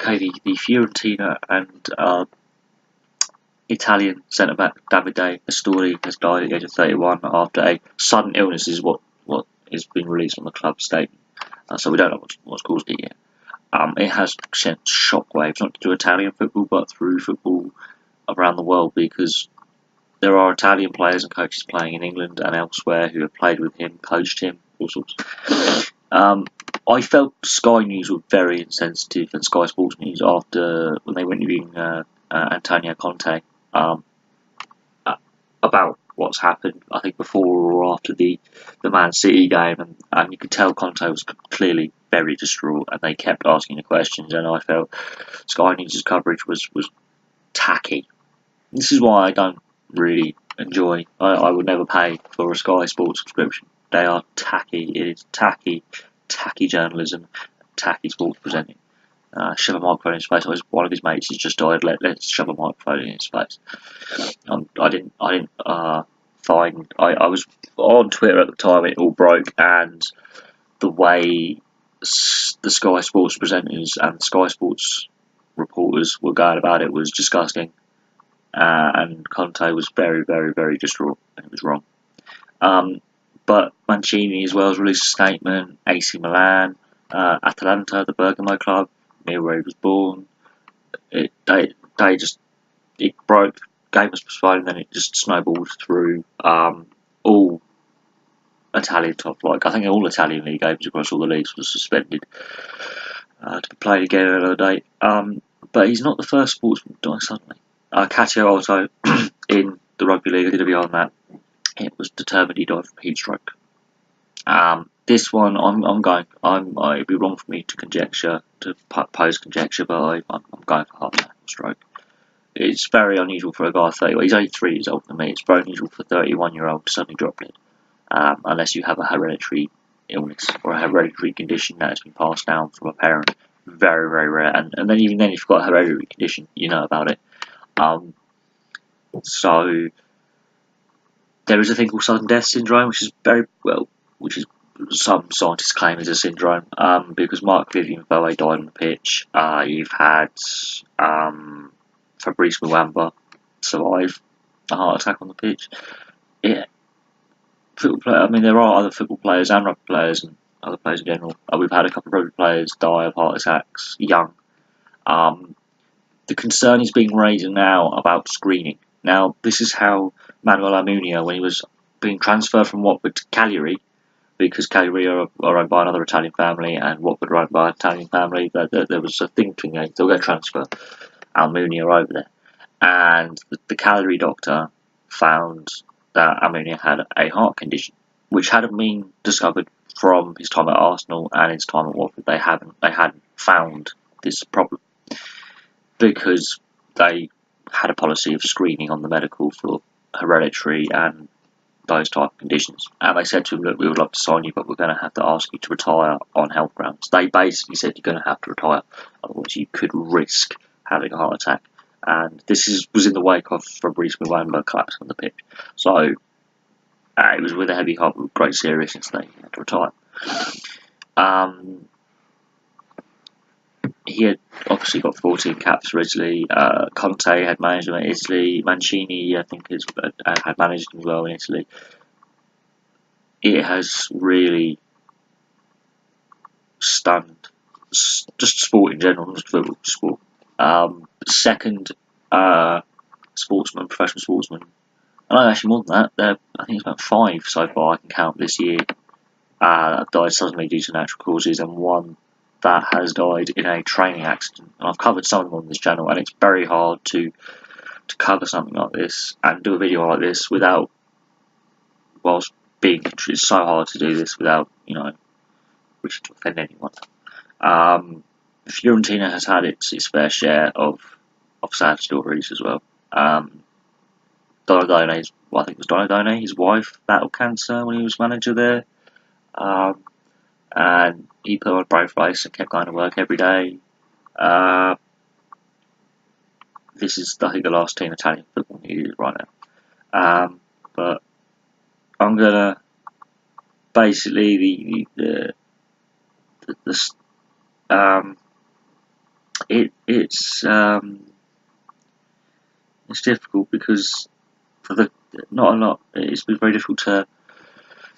Okay, the Fiorentina and Italian centre-back Davide Astori has died at the age of 31 after a sudden illness, is what is being released on the club statement. So we don't know what's caused it yet. It has sent shockwaves, not to Italian football, but through football around the world, because there are Italian players and coaches playing in England and elsewhere who have played with him, coached him, all sorts. I felt Sky News were very insensitive, and Sky Sports News, after when they were interviewing Antonio Conte about what's happened. I think before or after the Man City game, and you could tell Conte was clearly very distraught, and they kept asking the questions, and I felt Sky News' coverage was tacky. This is why I don't really enjoy. I would never pay for a Sky Sports subscription. They are tacky. It is tacky journalism, tacky sports presenting. Shove a microphone in his face. One of his mates has just died. Let's shove a microphone in his face. I didn't find. I was on Twitter at the time. It all broke, and the way the Sky Sports presenters and Sky Sports reporters were going about it was disgusting. And Conte was very, very, very distraught, and it was wrong. But Mancini as well has released a statement. AC Milan, Atalanta, the Bergamo club, near where he was born. It broke. Game was postponed, and then it just snowballed through all Italian top flight. I think all Italian league games across all the leagues were suspended to be played again at another date. But he's not the first sportsman to die suddenly. Catio also in the rugby league. I did a video on that. It was determined he died from heat stroke. This one, it'd be wrong for me to pose conjecture, but I'm going for heart attack or stroke. It's very unusual for a guy 30. He's only 3 years older than me. It's very unusual for a 31-year-old to suddenly drop dead, unless you have a hereditary illness or a hereditary condition that has been passed down from a parent. Very, very rare. And then even then, if you've got a hereditary condition, you know about it. So there is a thing called sudden death syndrome, which is some scientists claim is a syndrome, because Marc-Vivien Foé died on the pitch. You've had Fabrice Muamba survive a heart attack on the pitch. Yeah, there are other football players and rugby players and other players in general. We've had a couple of rugby players die of heart attacks young. The concern is being raised now about screening. Now, this is how Manuel Almunia, when he was being transferred from Watford to Cagliari, because Cagliari are owned by another Italian family and Watford are owned by an Italian family, there was a thing between them. They'll go transfer Almunia over there. And the Cagliari doctor found that Almunia had a heart condition, which hadn't been discovered from his time at Arsenal and his time at Watford. They hadn't found this problem, because they had a policy of screening on the medical for hereditary and those type of conditions. And they said to him, look, we would love to sign you, but we're going to have to ask you to retire on health grounds. They basically said you're going to have to retire, otherwise you could risk having a heart attack. And this was in the wake of Fabrice Muamba collapsing on the pitch. So it was with a heavy heart, with great seriousness, they had to retire. He had obviously got 14 caps for Italy. Conte had managed him at Italy. Mancini, I think, had managed him as well in Italy. It has really stunned just sport in general, not just football, sport. Second professional sportsman, and actually more than that, I think it's about 5 so far I can count this year, died suddenly due to natural causes, and one that has died in a training accident. And I've covered some of them on this channel, and it's very hard to cover something like this and do a video like this without, it's so hard to do this without, wishing to offend anyone. Fiorentina has had its fair share of sad stories as well. Donadone, I think it was Donadone, his wife, battled cancer when he was manager there. And he put on a brave face and kept going to work every day. This is, I think, the last team Italian football needs right now. But I'm gonna basically it's difficult because for the not a lot. It's been very difficult to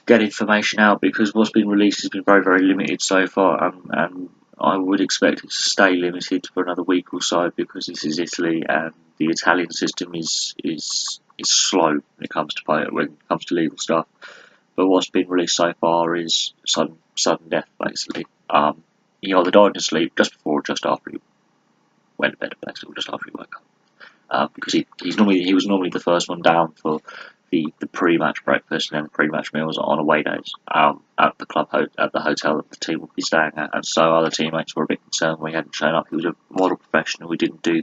get information out because what's been released has been very limited so far, and I would expect it to stay limited for another week or so because this is Italy and the Italian system is slow when it comes to legal stuff. But what's been released so far is sudden death basically. He either died in sleep just before or just after he went to bed, basically, or just after he woke up. Because he was normally the first one down for the pre-match breakfast and then the pre-match meals on away days at the at the hotel that the team would be staying at, and so other teammates were a bit concerned when he hadn't shown up. He was a model professional. He didn't do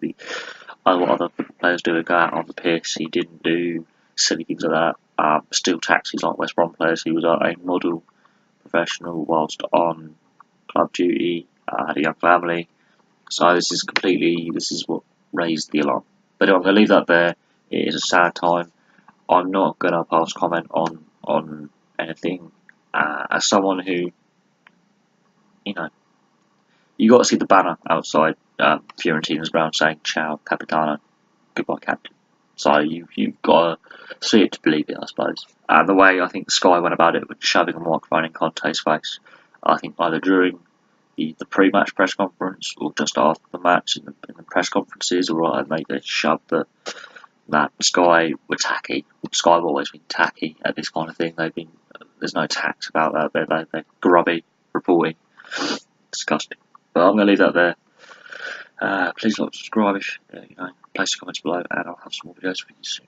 what other football players do, go out on the piss. He didn't do silly things like that. Steal taxis like West Brom players. He was a model professional whilst on club duty. Had a young family, so this is what raised the alarm. But I'm going to leave that there. It is a sad time. I'm not going to pass comment on anything. As someone who, you got to see the banner outside Fiorentina's ground saying "Ciao, Capitano," goodbye, Captain. So you've got to see it to believe it, I suppose. And the way I think Sky went about it, with shoving a microphone in Conte's face, I think either during the pre-match press conference or just after the match in the press conferences, or they shoved that Sky were tacky. Sky have always been tacky at this kind of thing. There's no tact about that. They're grubby reporting. Disgusting. But I'm going to leave that there. Please like, subscribe, place your comments below, and I'll have some more videos for you soon.